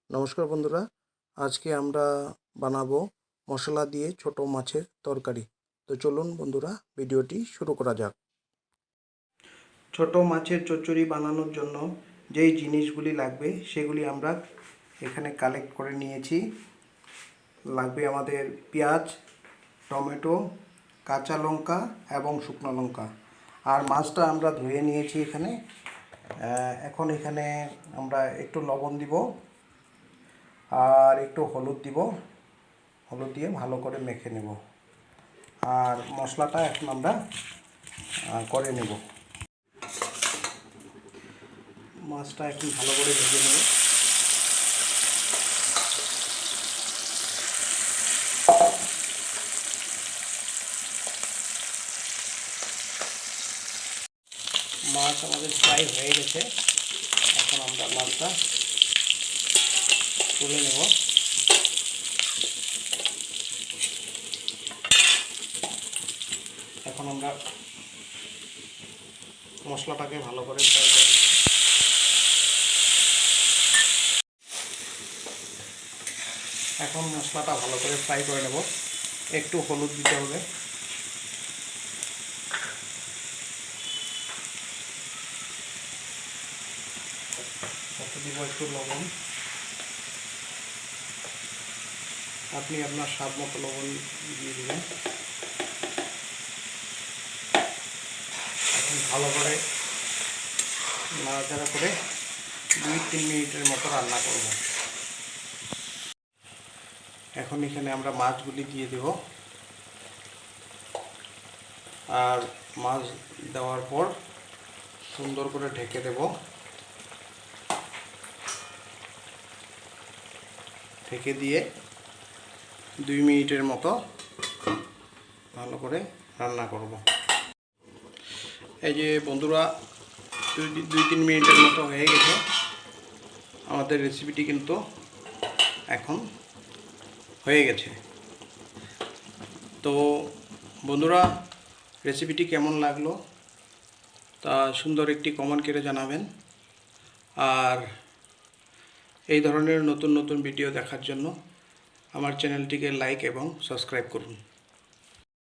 নমস্কার বন্ধুরা, আজকে আমরা বানাবো মশলা দিয়ে ছোট মাছের তরকারি। তো চলুন বন্ধুরা, ভিডিওটি শুরু করা যাক। ছোট মাছের চচ্চড়ি বানানোর জন্য যেই জিনিসগুলি লাগবে সেগুলি আমরা এখানে কালেক্ট করে নিয়েছি। লাগবে আমাদের পেঁয়াজ, টমেটো, কাঁচা লঙ্কা এবং শুকনো লঙ্কা। আর মাছটা আমরা ধুয়ে নিয়েছি এখানে। এখন এখানে আমরা একটু লবণ দিব আর একটু হলুদ দিব। হলুদ দিয়ে ভালো করে মেখে নেব। আর মশলাটা এখন আমরা করে নেব। মাছটা এখন ভালো করে ভেজে নেব। মাছ আমাদের ফ্রাই হয়ে গেছে। এখন আমরা মাছটা তুলে নেব। এখন আমরা মশলাটাকে ভালো করে ফ্রাই করে নেব। এখন মশলাটা ভালো করে ফ্রাই করে নেব। একটু হলুদ দিতে হবে। দিব একটু লবণ। আপনি আপনার স্বাদ মতো লবণ দিয়ে দেবেন। এখন ভালো করে নাড়াচাড়া করে 2-3 মিনিটের মতো রান্না করব। এখন এখানে আমরা মাছগুলি দিয়ে দেব। আর মাছ দেওয়ার পর সুন্দর করে ঢেকে দেব। ঢেকে দিয়ে 2 মিনিটের মতো ভালো করে রান্না করব। এই যে বন্ধুরা, 2-3 মিনিটের মতো হয়ে গেছে। আমাদের রেসিপিটি কিন্তু এখন হয়ে গেছে। তো বন্ধুরা, রেসিপিটি কেমন লাগলো তা সুন্দর একটি কমেন্ট করে জানাবেন। আর এই ধরনের নতুন নতুন ভিডিও দেখার জন্য আমার চ্যানেলটিকে লাইক এবং সাবস্ক্রাইব করুন।